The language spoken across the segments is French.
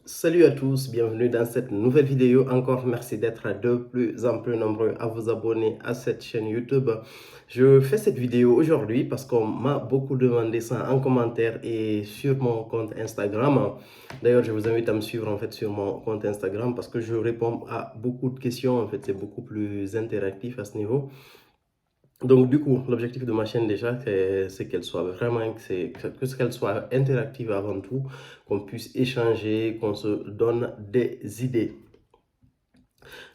Salut à tous, bienvenue dans cette nouvelle vidéo. Encore merci d'être de plus en plus nombreux à vous abonner à cette chaîne YouTube. Je fais cette vidéo aujourd'hui parce qu'on m'a beaucoup demandé ça en commentaire et sur mon compte Instagram. D'ailleurs, je vous invite à me suivre en fait sur mon compte Instagram parce que je réponds à beaucoup de questions. En fait, c'est beaucoup plus interactif à ce niveau. Donc, du coup, l'objectif de ma chaîne déjà, c'est qu'elle soit vraiment, qu'elle soit interactive avant tout, qu'on puisse échanger, qu'on se donne des idées.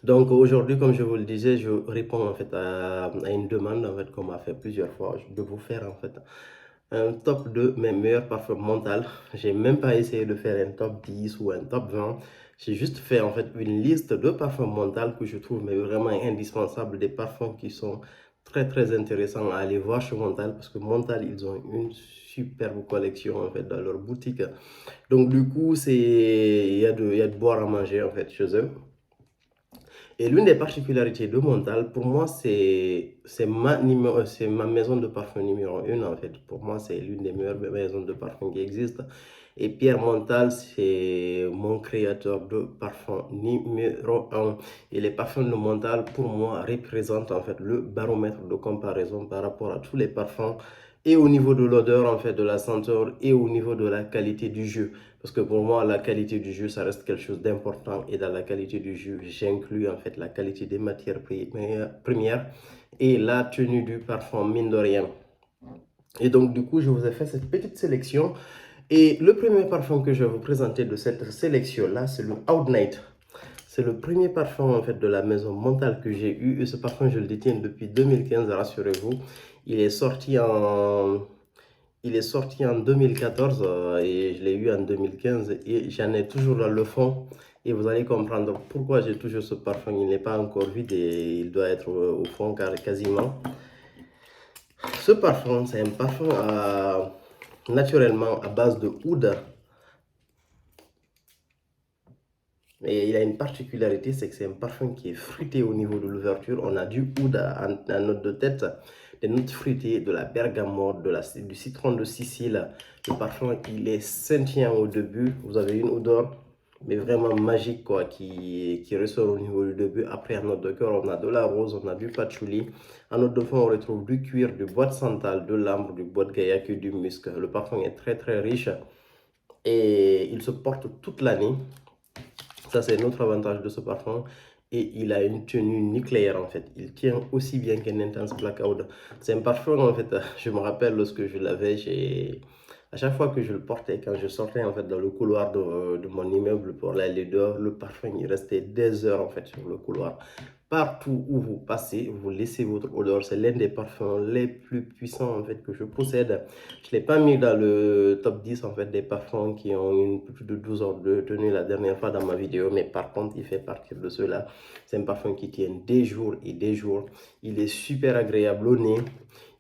Donc, aujourd'hui, comme je vous le disais, je réponds en fait à une demande en fait qu'on m'a fait plusieurs fois de vous faire en fait un top de mes meilleurs parfums mentales. J'ai même pas essayé de faire un top 10 ou un top 20. J'ai juste fait en fait une liste de parfums mentales que je trouve mais vraiment indispensables, des parfums qui sont très intéressants à aller voir chez Montal parce que Montal, ils ont une superbe collection en fait dans leur boutique. Donc du coup, il y a de boire à manger en fait chez eux. Et l'une des particularités de Montal, pour moi, c'est ma maison de parfum numéro une, en fait. Pour moi, c'est l'une des meilleures maisons de parfum qui existent. Et Pierre Montal, c'est mon créateur de parfum numéro un. Et les parfums de Montal, pour moi, représentent en fait le baromètre de comparaison par rapport à tous les parfums et au niveau de l'odeur, en fait, de la senteur et au niveau de la qualité du jus. Parce que pour moi, la qualité du jus, ça reste quelque chose d'important. Et dans la qualité du jus, j'inclus en fait la qualité des matières premières et la tenue du parfum, mine de rien. Et donc, du coup, je vous ai fait cette petite sélection. Et le premier parfum que je vais vous présenter de cette sélection-là, c'est le Out Night. C'est le premier parfum en fait de la maison Montal que j'ai eu. Et ce parfum, je le détiens depuis 2015, rassurez-vous. Il est sorti en il est sorti en 2014 et je l'ai eu en 2015 et j'en ai toujours dans le fond. Et vous allez comprendre pourquoi j'ai toujours ce parfum. Il n'est pas encore vide et il doit être au fond quasiment. Ce parfum, c'est un parfum naturellement à base de oud. Et il a une particularité, c'est que c'est un parfum qui est fruité au niveau de l'ouverture. On a du oud en note de tête, des notes fruitées, de la bergamote, du citron de Sicile. Le parfum, il est scintillant au début. Vous avez une odeur, mais vraiment magique, quoi, qui ressort au niveau du début. Après, en note de cœur, on a de la rose, on a du patchouli. En note de fond, on retrouve du cuir, du bois de santal, de l'ambre, du bois de gaillac et du musc. Le parfum est très riche et il se porte toute l'année. Ça, c'est notre avantage de ce parfum. Et il a une tenue nucléaire en fait. Il tient aussi bien qu'un Intense Blackout. C'est un parfum en fait. Je me rappelle lorsque je l'avais, à chaque fois que je le portais, quand je sortais en fait dans le couloir de mon immeuble pour aller dehors, le parfum il restait des heures en fait sur le couloir. Partout où vous passez, vous laissez votre odeur. C'est l'un des parfums les plus puissants en fait que je possède. Je ne l'ai pas mis dans le top 10 en fait des parfums qui ont une plus de 12 heures de tenue la dernière fois dans ma vidéo, mais par contre il fait partie de ceux-là. C'est un parfum qui tient des jours et des jours. Il est super agréable au nez.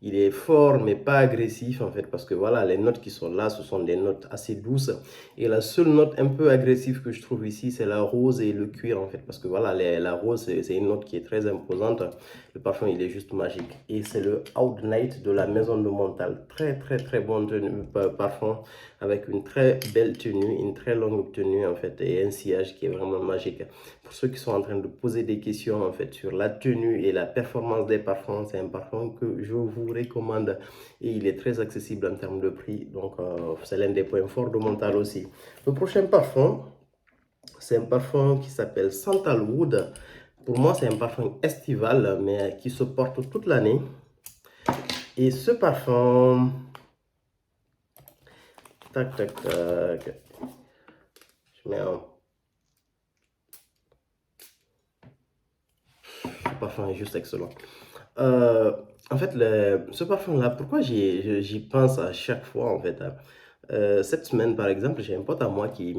Il est fort mais pas agressif en fait parce que voilà, les notes qui sont là, ce sont des notes assez douces. Et la seule note un peu agressive que je trouve ici, c'est la rose et le cuir en fait parce que voilà, la rose c'est une note qui est très imposante. Le parfum il est juste magique. Et c'est le Out Night de la maison de Montal. Très bon parfum avec une très belle tenue, une très longue tenue en fait et un sillage qui est vraiment magique. Pour ceux qui sont en train de poser des questions en fait sur la tenue et la performance des parfums, c'est un parfum que je vous recommande et il est très accessible en termes de prix. Donc c'est l'un des points forts de Montal aussi. Le prochain parfum, c'est un parfum qui s'appelle Sandalwood. Pour moi, c'est un parfum estival, mais qui se porte toute l'année. Et ce parfum, tac, je mets un... Le parfum est juste excellent. Euh, En fait, ce parfum-là, pourquoi j'y pense à chaque fois, en fait, hein. Cette semaine, par exemple, j'ai un pote à moi qui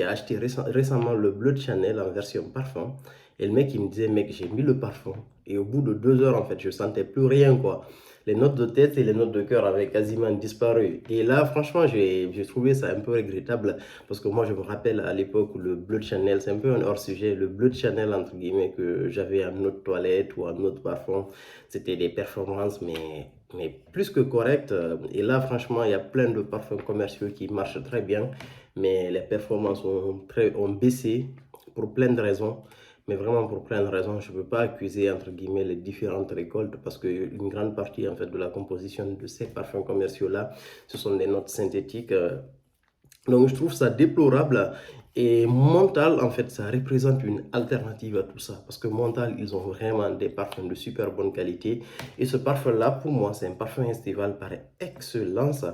a acheté récemment le Bleu de Chanel en version parfum. Et le mec, il me disait, mec, j'ai mis le parfum. Et au bout de 2 heures, en fait, je sentais plus rien, quoi. Les notes de tête et les notes de cœur avaient quasiment disparu. Et là, franchement, j'ai trouvé ça un peu regrettable. Parce que moi, je me rappelle à l'époque où le Bleu de Chanel, c'est un peu un hors-sujet, le Bleu de Chanel, entre guillemets, que j'avais en eau de toilette ou en eau de parfum, c'était des performances, mais plus que correctes. Et là, franchement, il y a plein de parfums commerciaux qui marchent très bien. mais les performances ont baissé pour plein de raisons. Mais vraiment pour plein de raisons, je ne peux pas accuser entre guillemets les différentes récoltes parce qu'une grande partie en fait de la composition de ces parfums commerciaux-là, ce sont des notes synthétiques. Donc je trouve ça déplorable et Montal en fait ça représente une alternative à tout ça parce que Montal ils ont vraiment des parfums de super bonne qualité et ce parfum là pour moi c'est un parfum estival par excellence.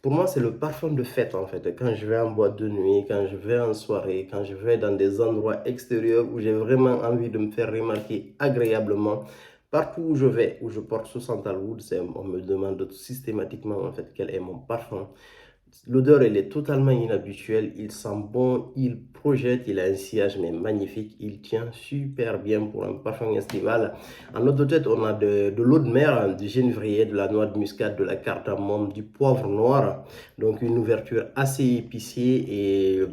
Pour moi c'est le parfum de fête en fait quand je vais en boîte de nuit, quand je vais en soirée, quand je vais dans des endroits extérieurs où j'ai vraiment envie de me faire remarquer agréablement. Partout où je vais, où je porte ce Santalwood, on me demande systématiquement en fait quel est mon parfum. L'odeur, elle est totalement inhabituelle. Il sent bon, il projette, il a un sillage mais magnifique. Il tient super bien pour un parfum estival. En eau de tête, on a de l'eau de mer, du genévrier, de la noix de muscade, de la cardamome, du poivre noir. Donc une ouverture assez épicée et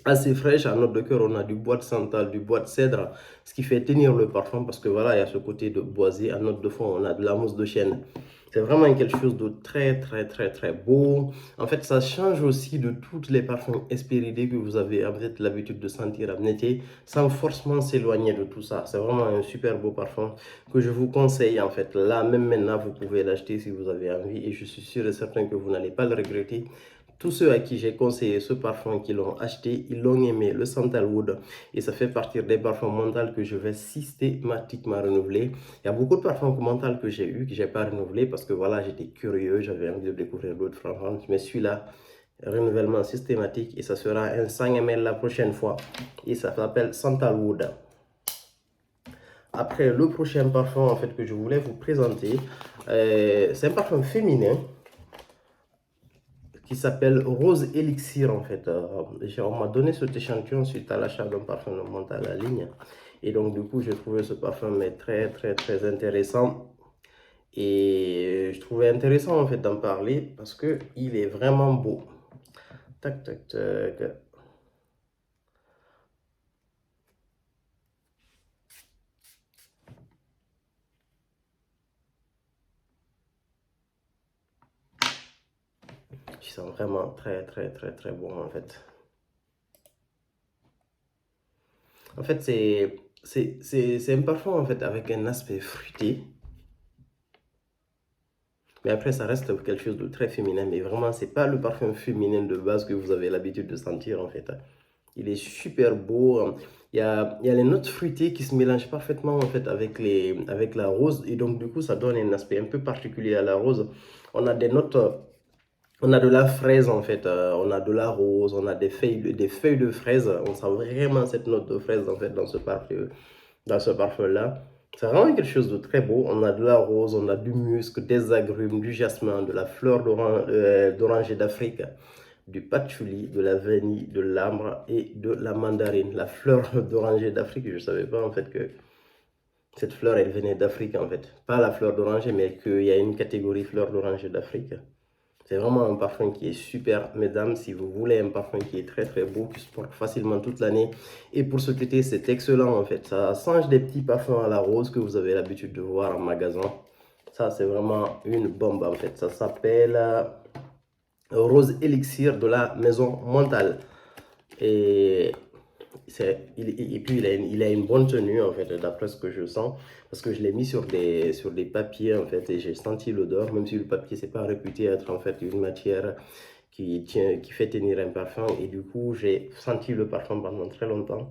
assez fraîche. En note de cœur, on a du bois de santal, du bois de cèdre, ce qui fait tenir le parfum parce que voilà, il y a ce côté de boisé. En note de fond, on a de la mousse de chêne. C'est vraiment quelque chose de très beau. En fait, ça change aussi de tous les parfums espéridés que vous avez en fait l'habitude de sentir en été, sans forcément s'éloigner de tout ça. C'est vraiment un super beau parfum que je vous conseille en fait. Là, même maintenant, vous pouvez l'acheter si vous avez envie et je suis sûr et certain que vous n'allez pas le regretter. Tous ceux à qui j'ai conseillé ce parfum, qui l'ont acheté, ils l'ont aimé, le Santalwood. Et ça fait partie des parfums mentaux que je vais systématiquement renouveler. Il y a beaucoup de parfums mentaux que j'ai eu, que je n'ai pas renouvelé parce que voilà, j'étais curieux, j'avais envie de découvrir d'autres fragrances. Mais celui-là, renouvellement systématique et ça sera un 100 ml la prochaine fois. Et ça s'appelle Santalwood. Après, le prochain parfum en fait que je voulais vous présenter, c'est un parfum féminin qui s'appelle Rose Elixir en fait. On m'a donné cet échantillon suite à l'achat d'un parfum de menthe à la ligne. Et donc du coup, j'ai trouvé ce parfum mais très intéressant. Et je trouvais intéressant en fait d'en parler parce que il est vraiment beau. Tac, tac, tac. Je sens vraiment très bon en fait. En fait, c'est un parfum en fait avec un aspect fruité. Mais après, ça reste quelque chose de très féminin. Mais vraiment, c'est pas le parfum féminin de base que vous avez l'habitude de sentir en fait. Il est super beau. Il y a les notes fruitées qui se mélangent parfaitement en fait avec la rose. Et donc, du coup, ça donne un aspect un peu particulier à la rose. On a des notes, on a de la fraise en fait. On a de la rose, on a des feuilles de fraise. On sent vraiment cette note de fraise en fait dans ce parfum-là. C'est vraiment quelque chose de très beau. On a de la rose, on a du musc, des agrumes, du jasmin, de la fleur d'oranger d'Afrique, du patchouli, de la vanille, de l'ambre et de la mandarine. La fleur d'oranger d'Afrique, je ne savais pas en fait que cette fleur, elle venait d'Afrique en fait. Pas la fleur d'oranger, mais qu'il y a une catégorie fleur d'oranger d'Afrique. C'est vraiment un parfum qui est super, mesdames, si vous voulez un parfum qui est très beau, qui se porte facilement toute l'année. Et pour cet été, c'est excellent en fait. Ça change des petits parfums à la rose que vous avez l'habitude de voir en magasin. Ça, c'est vraiment une bombe en fait. Ça s'appelle Rose Elixir de la Maison Mentale. Et puis il a une bonne tenue en fait, d'après ce que je sens, parce que je l'ai mis sur des papiers en fait, et j'ai senti l'odeur, même si le papier c'est pas réputé être en fait une matière qui fait tenir un parfum, et du coup j'ai senti le parfum pendant très longtemps.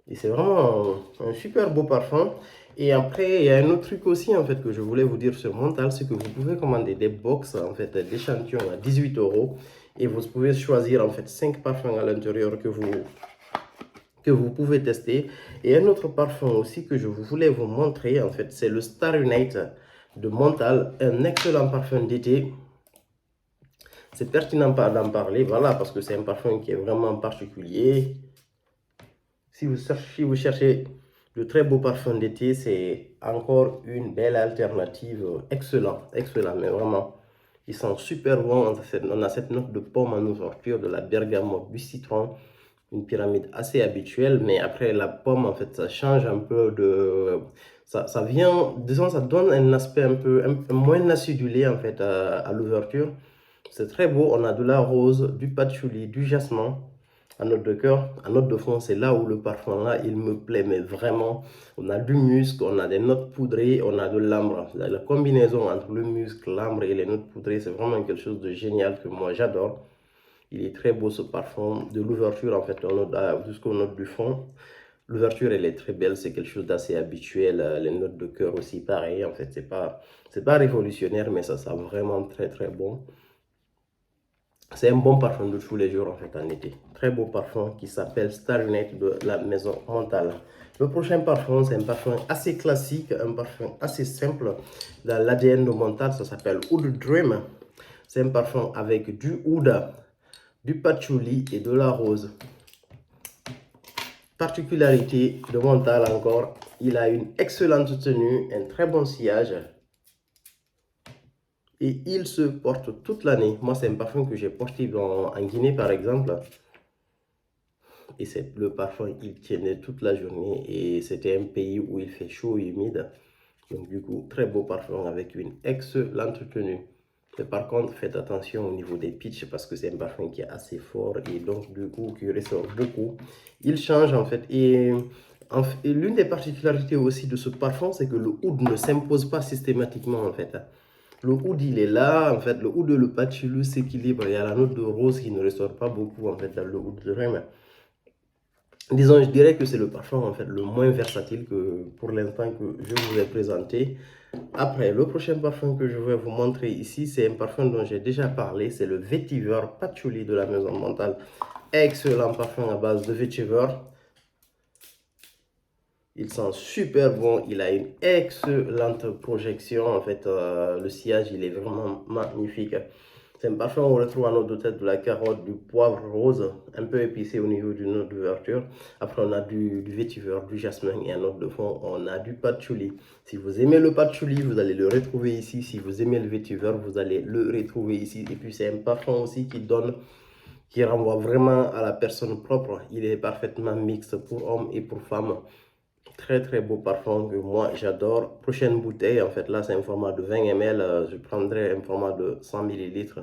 Et c'est vraiment un super beau parfum. Et après, il y a un autre truc aussi en fait que je voulais vous dire sur Montal, c'est que vous pouvez commander des box en fait d'échantillons à 18 € et vous pouvez choisir en fait 5 parfums à l'intérieur que vous pouvez tester. Et un autre parfum aussi que je voulais vous montrer, en fait, c'est le Starry Night de Montal, un excellent parfum d'été. C'est pertinent d'en parler, voilà, parce que c'est un parfum qui est vraiment particulier. Si vous cherchez de très beaux parfums d'été, c'est encore une belle alternative. Excellent, mais vraiment. Ils sont super bons. On a cette note de pomme en ouverture, de la bergamote, du citron, une pyramide assez habituelle, mais après la pomme, en fait, ça change un peu de... Ça vient, disons, ça donne un aspect un peu moins acidulé, en fait, à l'ouverture. C'est très beau. On a de la rose, du patchouli, du jasmin. À note de cœur, à note de fond, c'est là où le parfum là, il me plaît, mais vraiment, on a du musc, on a des notes poudrées, on a de l'ambre. La combinaison entre le musc, l'ambre et les notes poudrées, c'est vraiment quelque chose de génial que moi j'adore. Il est très beau ce parfum. De l'ouverture, en fait, jusqu'aux notes du fond. L'ouverture, elle est très belle, c'est quelque chose d'assez habituel. Les notes de cœur aussi, pareil. En fait, c'est pas révolutionnaire, mais ça sent vraiment très, très bon. C'est un bon parfum de tous les jours en fait en été. Très beau parfum qui s'appelle Starlight de la maison Montale. Le prochain parfum, c'est un parfum assez classique, un parfum assez simple. Dans l'ADN de Montale, ça s'appelle Oud Dream. C'est un parfum avec du oud, du patchouli et de la rose. Particularité de Montale encore, il a une excellente tenue, un très bon sillage. Et il se porte toute l'année. Moi, c'est un parfum que j'ai porté en Guinée, par exemple. Et le parfum, il tiendait toute la journée. Et c'était un pays où il fait chaud et humide. Donc, du coup, très beau parfum avec une excellente tenue. Mais par contre, faites attention au niveau des pitchs parce que c'est un parfum qui est assez fort et donc, du coup, qui ressort beaucoup. Il change en fait. Et l'une des particularités aussi de ce parfum, c'est que le oud ne s'impose pas systématiquement en fait. Le oud, il est là, en fait, le oud et le patchouli s'équilibrent. Il y a la note de rose qui ne ressort pas beaucoup, en fait, dans le oud de Rème. Disons, je dirais que c'est le parfum, en fait, le moins versatile que, pour l'instant, que je vous ai présenté. Après, le prochain parfum que je vais vous montrer ici, c'est un parfum dont j'ai déjà parlé. C'est le Vetiver Patchouli de la Maison Montale. Excellent parfum à base de Vetiver. Il sent super bon, il a une excellente projection. En fait, le sillage, il est vraiment magnifique. C'est un parfum où on retrouve en note de tête de la carotte, du poivre rose, un peu épicé au niveau du note d'ouverture. Après, on a du vétiver, du jasmin et en note de fond, on a du patchouli. Si vous aimez le patchouli, vous allez le retrouver ici. Si vous aimez le vétiver, vous allez le retrouver ici. Et puis, c'est un parfum aussi qui renvoie vraiment à la personne propre. Il est parfaitement mixte pour hommes et pour femmes. Très très beau parfum que moi j'adore. Prochaine bouteille, en fait là c'est un format de 20 ml. Je prendrai un format de 100 millilitres.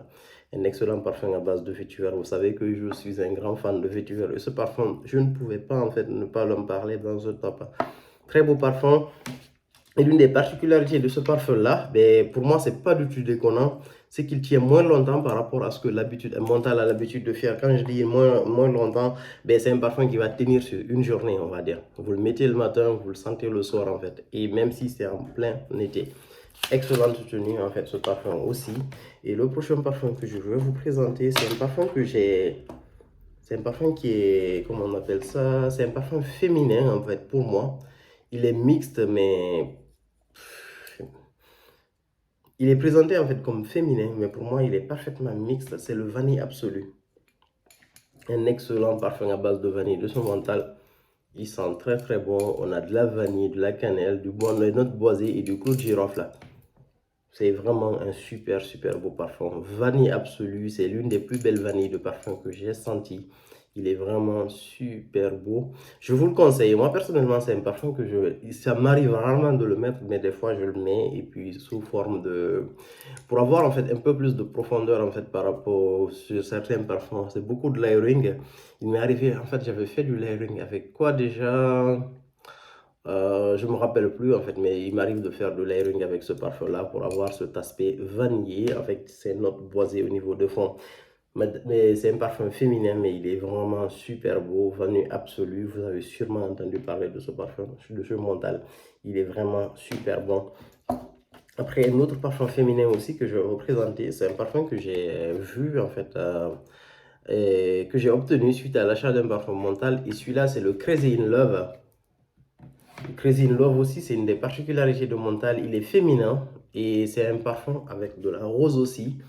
Un excellent parfum à base de vétiver. Vous savez que je suis un grand fan de vétiver. Et ce parfum, je ne pouvais pas en fait ne pas en parler dans ce top. Très beau parfum. Et l'une des particularités de ce parfum-là, ben, pour moi, c'est pas du tout déconnant, c'est qu'il tient moins longtemps par rapport à ce que l'habitude, un mental a l'habitude de faire. Quand je dis moins longtemps, ben, c'est un parfum qui va tenir sur une journée, on va dire. Vous le mettez le matin, vous le sentez le soir, en fait. Et même si c'est en plein été. Excellente tenue, en fait, ce parfum aussi. Et le prochain parfum que je vais vous présenter, c'est un parfum que j'ai... C'est un parfum qui est, comment on appelle ça? C'est un parfum féminin, en fait, pour moi. Il est mixte, mais il est présenté en fait comme féminin, mais pour moi, il est parfaitement mixte. C'est le vanille absolu. Un excellent parfum à base de vanille de son mental. Il sent très très bon. On a de la vanille, de la cannelle, des notes boisées et du clou de girofle. C'est vraiment un super super beau parfum. Vanille absolue, c'est l'une des plus belles vanilles de parfum que j'ai senti. Il est vraiment super beau. Je vous le conseille. Moi, personnellement, c'est un parfum que ça m'arrive rarement de le mettre, mais des fois, je le mets et puis sous forme de... Pour avoir en fait un peu plus de profondeur en fait par rapport sur certains parfums. C'est beaucoup de layering. Il m'est arrivé, en fait, j'avais fait du layering avec quoi déjà? Je ne me rappelle plus en fait, mais il m'arrive de faire du layering avec ce parfum-là pour avoir cet aspect vanillé avec ces notes boisées au niveau de fond. Mais c'est un parfum féminin, mais il est vraiment super beau, vanille absolue. Vous avez sûrement entendu parler de ce parfum, de ce mental. Il est vraiment super bon. Après, un autre parfum féminin aussi que je vais vous présenter, c'est un parfum que j'ai vu en fait, et que j'ai obtenu suite à l'achat d'un parfum mental. Et celui-là, c'est le Crazy in Love. Crazy in Love aussi, c'est une des particularités de Montal. Il est féminin et c'est un parfum avec de la rose aussi.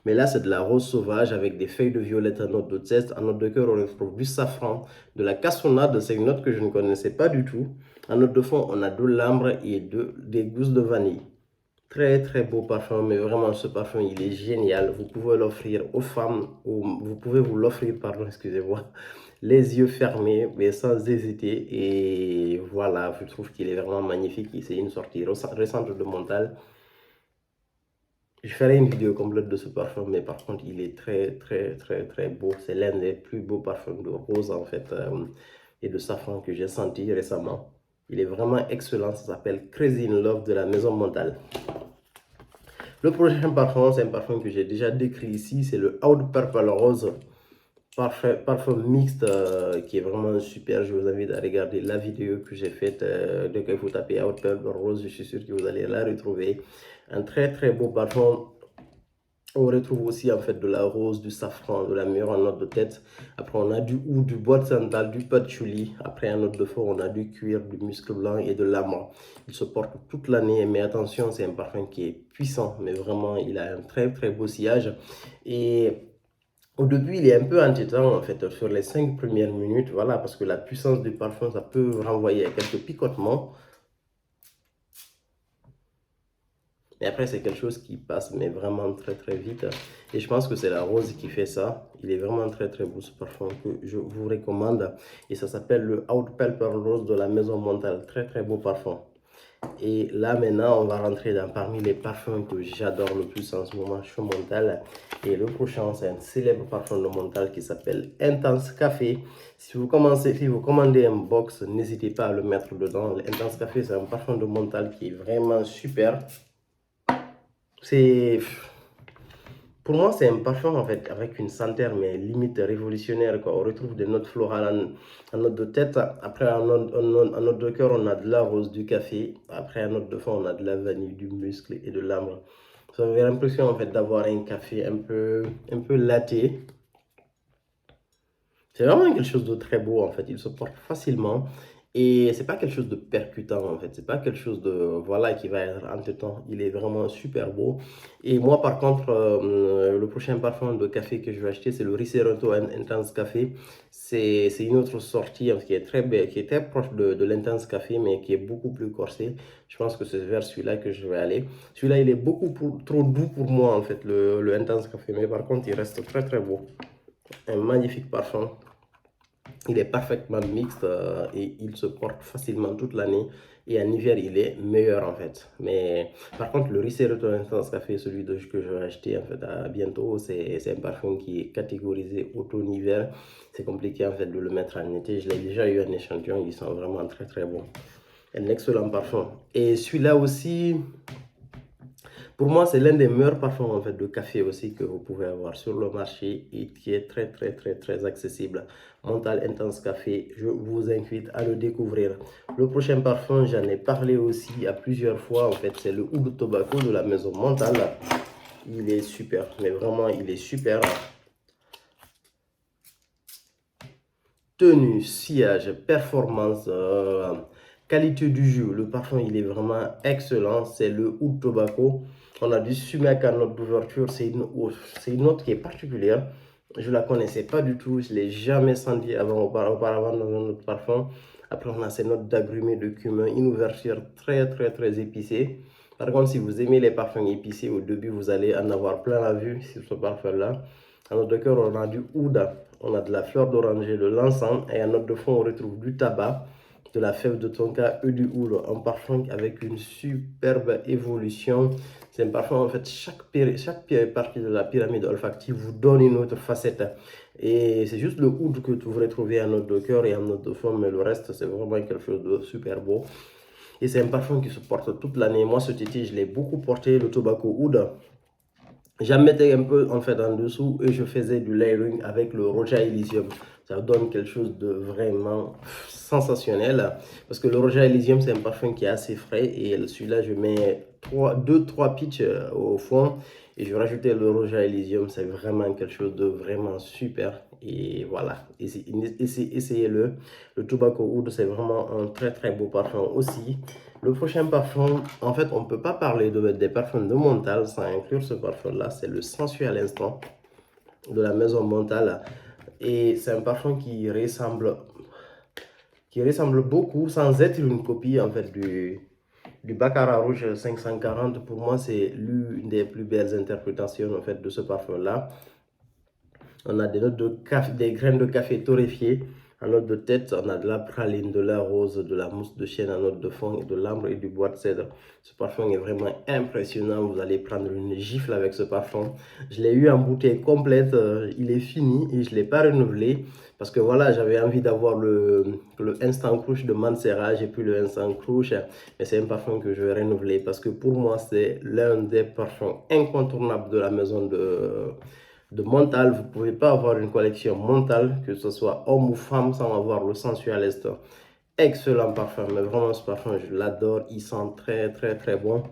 Mais là, c'est de la rose sauvage avec des feuilles de violette en note de test. En note de cœur, on retrouve du safran, de la cassonade. C'est une note que je ne connaissais pas du tout. En note de fond, on a de l'ambre et des gousses de vanille. Très très beau parfum, mais vraiment ce parfum il est génial. Vous pouvez l'offrir aux femmes, ou vous pouvez vous l'offrir, pardon, excusez-moi, les yeux fermés, mais sans hésiter. Et voilà, je trouve qu'il est vraiment magnifique. C'est une sortie récente de Montal. Je ferai une vidéo complète de ce parfum, mais par contre, il est très beau. C'est l'un des plus beaux parfums de rose, en fait, et de safran que j'ai senti récemment. Il est vraiment excellent. Ça s'appelle Crazy in Love de la Maison Montal. Le prochain parfum, c'est un parfum que j'ai déjà décrit ici. C'est le Oud Purple Rose. Parfum mixte qui est vraiment super. Je vous invite à regarder la vidéo que j'ai faite. Dès que vous tapez Oud Purple Rose, je suis sûr que vous allez la retrouver. Un très beau parfum. On retrouve aussi en fait de la rose, du safran, de la mûre en note de tête. Après, on a du oud, du bois de santal, du patchouli. Après, en note de fond, on a du cuir, du musc blanc et de l'ambre. Il se porte toute l'année, mais attention, c'est un parfum qui est puissant, mais vraiment, il a un très beau sillage. Et au début, il est un peu entêtant en fait sur les 5 premières minutes, voilà, parce que la puissance du parfum, ça peut renvoyer à quelques picotements. Mais après, c'est quelque chose qui passe, mais vraiment très vite. Et je pense que c'est la rose qui fait ça. Il est vraiment très beau ce parfum que je vous recommande. Et ça s'appelle le Oud Purple Rose de la Maison Montal. Très beau parfum. Et là, maintenant, on va rentrer dans parmi les parfums que j'adore le plus en ce moment chez Montal. Et le prochain, c'est un célèbre parfum de Montal qui s'appelle Intense Café. Si vous commandez un box, n'hésitez pas à le mettre dedans. Intense Café, c'est un parfum de Montal qui est vraiment super. Pour moi, c'est un parfum en fait avec une senteur mais limite révolutionnaire, quoi. On retrouve des notes florales en note de tête. Après, en note de cœur, on a de la rose, du café. Après, en note de fond, on a de la vanille, du muscle et de l'ambre. Vous avez l'impression en fait d'avoir un café un peu latte. C'est vraiment quelque chose de très beau en fait. Il se porte facilement. Et c'est pas quelque chose de percutant en fait, c'est pas quelque chose de voilà qui va être entêtant. Il est vraiment super beau. Et moi par contre, le prochain parfum de café que je vais acheter, c'est le Riceroto Intense Café. C'est une autre sortie qui est très belle, qui est très proche de l'Intense Café, mais qui est beaucoup plus corsé. Je pense que c'est vers celui-là que je vais aller. Celui-là, il est beaucoup trop doux pour moi en fait, le Intense Café, mais par contre, il reste très beau. Un magnifique parfum. Il est parfaitement mixte et il se porte facilement toute l'année. Et en hiver, il est meilleur en fait. Mais par contre, le Riceroto Intense Café, celui que je vais acheter en fait à bientôt, c'est un parfum qui est catégorisé automne-hiver. C'est compliqué en fait de le mettre en été. Je l'ai déjà eu en échantillon, il sent vraiment très bon. Un excellent parfum. Et celui-là aussi, pour moi, c'est l'un des meilleurs parfums en fait, de café aussi que vous pouvez avoir sur le marché et qui est très accessible. Montal Intense Café, je vous invite à le découvrir. Le prochain parfum, j'en ai parlé aussi à plusieurs fois. En fait, c'est le Oud Tobacco de la Maison Montal. Il est super, mais vraiment, il est super. Tenue, sillage, performance, qualité du jus. Le parfum, il est vraiment excellent. C'est le Oud Tobacco. On a du sumac à note d'ouverture. C'est une note qui est particulière. Je ne la connaissais pas du tout. Je ne l'ai jamais senti auparavant dans un autre parfum. Après, on a ces notes d'agrumé, de cumin. Une ouverture très épicée. Par contre, si vous aimez les parfums épicés, au début, vous allez en avoir plein la vue sur ce parfum-là. En note de cœur, on a du oud, on a de la fleur d'oranger, de l'encens. Et en note de fond, on retrouve du tabac, de la fève de tonka et du oud. Un parfum avec une superbe évolution. C'est un parfum, en fait, chaque partie de la pyramide olfactive vous donne une autre facette. Et c'est juste le oud que vous retrouvez en note de cœur et en note de fond, mais le reste, c'est vraiment quelque chose de super beau. Et c'est un parfum qui se porte toute l'année. Moi, cet été, je l'ai beaucoup porté, le tobacco oud. J'en mettais un peu en fait en dessous et je faisais du layering avec le Roja Elysium. Ça donne quelque chose de vraiment sensationnel parce que le Roja Elysium c'est un parfum qui est assez frais et celui-là je mets 2-3 pitchs au fond et je rajoutais le Roja Elysium. C'est vraiment quelque chose de vraiment super et voilà, essayez-le. Le Tobacco Oud c'est vraiment un très beau parfum aussi. Le prochain parfum, en fait, on ne peut pas parler des parfums de Montal sans inclure ce parfum-là. C'est le Sensuel Instant de la Maison Montal. Et c'est un parfum qui ressemble beaucoup, sans être une copie, en fait, du Baccarat Rouge 540. Pour moi, c'est l'une des plus belles interprétations, en fait, de ce parfum-là. On a des notes de café, des graines de café torréfiées. En note de tête, on a de la praline, de la rose, de la mousse de chêne en note de fond, et de l'ambre et du bois de cèdre. Ce parfum est vraiment impressionnant. Vous allez prendre une gifle avec ce parfum. Je l'ai eu en bouteille complète. Il est fini et je ne l'ai pas renouvelé. Parce que voilà, j'avais envie d'avoir le Instant Crush de Mancera. J'ai plus le Instant Crush. Mais c'est un parfum que je vais renouveler. Parce que pour moi, c'est l'un des parfums incontournables de la maison de Montal. Vous ne pouvez pas avoir une collection Montal, que ce soit homme ou femme, sans avoir le sensualiste. Excellent parfum, mais vraiment ce parfum, je l'adore. Il sent très très très bon.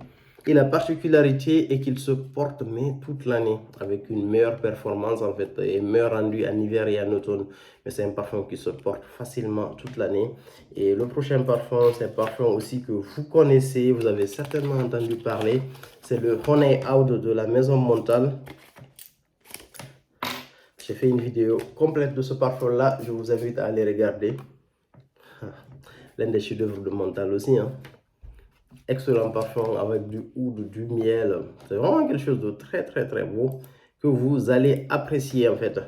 Et la particularité est qu'il se porte mais toute l'année, avec une meilleure performance en fait, et meilleur rendu en hiver et en automne. Mais c'est un parfum qui se porte facilement toute l'année. Et le prochain parfum, c'est un parfum aussi que vous connaissez, vous avez certainement entendu parler. C'est le Honey Out de la maison Montal. J'ai fait une vidéo complète de ce parfum-là. Je vous invite à aller regarder. L'un des chefs-d'œuvre de Montal aussi. Hein. Excellent parfum avec du oud, du miel. C'est vraiment quelque chose de très très très beau que vous allez apprécier en fait.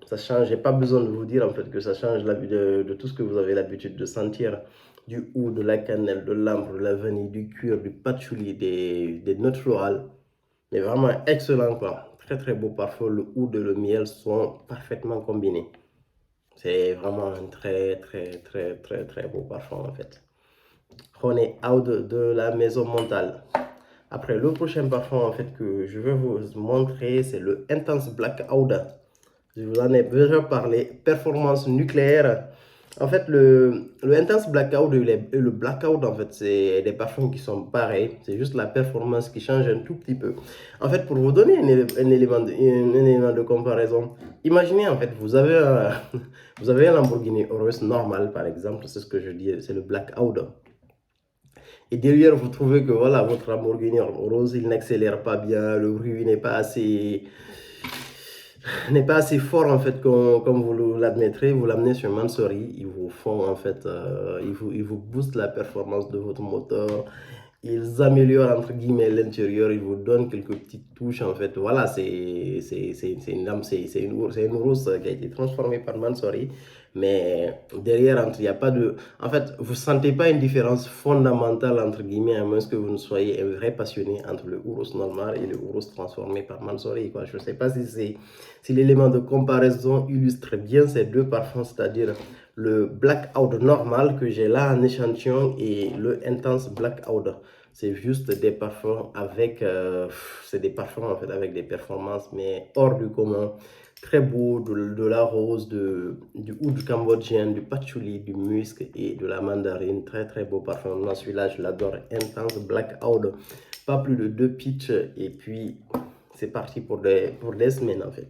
Ça change, j'ai pas besoin de vous dire en fait que ça change de tout ce que vous avez l'habitude de sentir. Du oud, de la cannelle, de l'ambre, de la vanille, du cuir, du patchouli, des notes florales. Mais vraiment excellent quoi. Très très beau parfum. Le oud et le miel sont parfaitement combinés. C'est vraiment un très très très très très beau parfum en fait. Honey Out de la maison Montal. Après, le prochain parfum en fait que je vais vous montrer, c'est le Intense Black Out. Je vous en ai déjà parlé. Performance nucléaire. En fait, le Intense Blackout et le Blackout, en fait, c'est des parfums qui sont pareils. C'est juste la performance qui change un tout petit peu. En fait, pour vous donner un élément de comparaison, imaginez, en fait, vous avez un Lamborghini Urus normal, par exemple. C'est ce que je dis, c'est le Blackout. Et derrière, vous trouvez que voilà, votre Lamborghini Urus, il n'accélère pas bien, le bruit n'est pas assez fort en fait comme vous l'admettrez. Vous l'amenez sur Mansory, ils vous font en fait, ils vous boostent la performance de votre moteur, ils améliorent entre guillemets l'intérieur, ils vous donnent quelques petites touches en fait. Voilà, c'est une lame, c'est une rousse qui a été transformée par Mansory. Mais derrière, il n'y a pas de... En fait, vous ne sentez pas une différence fondamentale entre guillemets, à moins que vous ne soyez un vrai passionné entre le Urus normal et le Urus transformé par Mansory. Quoi. Je ne sais pas si l'élément de comparaison illustre bien ces deux parfums, c'est-à-dire le Blackout normal que j'ai là en échantillon et le Intense Blackout. C'est juste des parfums avec, c'est des parfums en fait avec des performances mais hors du commun. Très beau, de la rose, du oud cambodgien, du patchouli, du musc et de la mandarine. Très très beau parfum. Moi celui-là je l'adore. Intense Blackout. Pas plus de 2 pitchs et puis c'est parti pour des semaines en fait.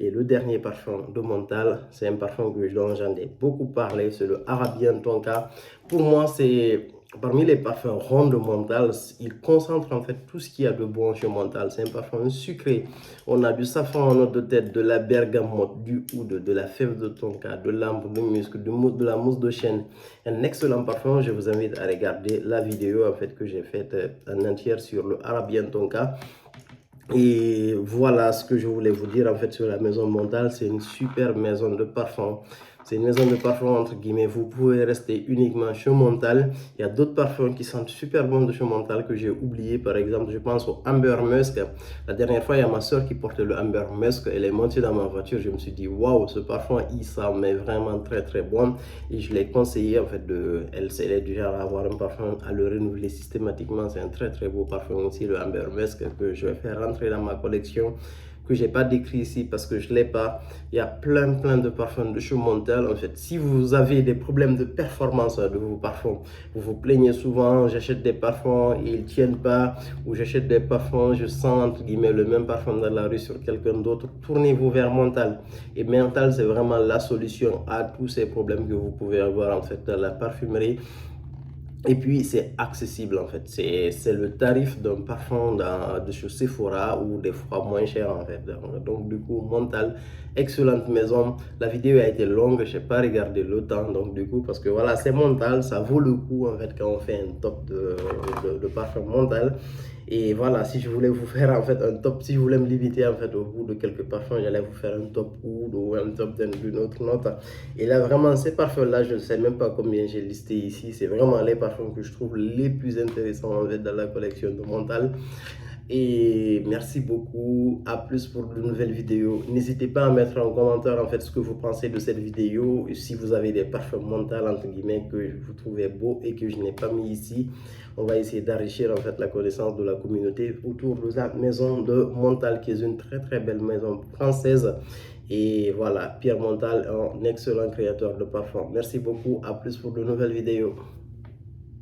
Et le dernier parfum de Montal, c'est un parfum dont j'en ai beaucoup parlé, c'est le Arabian Tonka. Pour moi, c'est parmi les parfums ronds de Montal, il concentre en fait tout ce qu'il y a de bon chez Montal. C'est un parfum sucré. On a du safran en note de tête, de la bergamote, du oud, de la fève de tonka, de l'ambre, du musc, de la mousse de chêne. Un excellent parfum. Je vous invite à regarder la vidéo en fait que j'ai faite en entière sur le Arabian Tonka. Et voilà ce que je voulais vous dire en fait sur la maison Montal. C'est une super maison de parfum. C'est une maison de parfum entre guillemets. Vous pouvez rester uniquement chez Montal. Il y a d'autres parfums qui sentent super bons de chez Montal que j'ai oublié. Par exemple, je pense au Amber Musk. La dernière fois, il y a ma soeur qui portait le Amber Musk. Elle est montée dans ma voiture. Je me suis dit, waouh, ce parfum, il sent mais vraiment très très bon. Et je l'ai conseillé en fait elle est du genre à avoir un parfum à le renouveler systématiquement. C'est un très très beau parfum aussi, le Amber Musk, que je vais faire rentrer dans ma collection, que j'ai pas décrit ici parce que je l'ai pas. Il y a plein de parfums de chez Montal en fait. Si vous avez des problèmes de performance de vos parfums, vous vous plaignez souvent, j'achète des parfums et ils tiennent pas, ou j'achète des parfums, je sens entre guillemets le même parfum dans la rue sur quelqu'un d'autre, tournez-vous vers Montal. Et Montal, c'est vraiment la solution à tous ces problèmes que vous pouvez avoir en fait dans la parfumerie. Et puis c'est accessible en fait, c'est le tarif d'un parfum de chez Sephora ou des fois moins cher en fait. Donc du coup, Montal, excellente maison. La vidéo a été longue, je n'ai pas regardé le temps, donc du coup, parce que voilà, c'est Montal, ça vaut le coup en fait quand on fait un top de parfum Montal. Et voilà, si je voulais vous faire en fait un top, si je voulais me limiter en fait au bout de quelques parfums, j'allais vous faire un top oud ou un top d'une autre note. Et là, vraiment, ces parfums-là, je ne sais même pas combien j'ai listé ici. C'est vraiment les parfums que je trouve les plus intéressants en fait dans la collection de Montal. Et merci beaucoup. À plus pour de nouvelles vidéos. N'hésitez pas à mettre en commentaire en fait ce que vous pensez de cette vidéo. Si vous avez des parfums Montal entre guillemets que vous trouvez beaux et que je n'ai pas mis ici, on va essayer d'enrichir en fait la connaissance de la communauté autour de la maison de Montal, qui est une très très belle maison française. Et voilà, Pierre Montal, un excellent créateur de parfums. Merci beaucoup. À plus pour de nouvelles vidéos.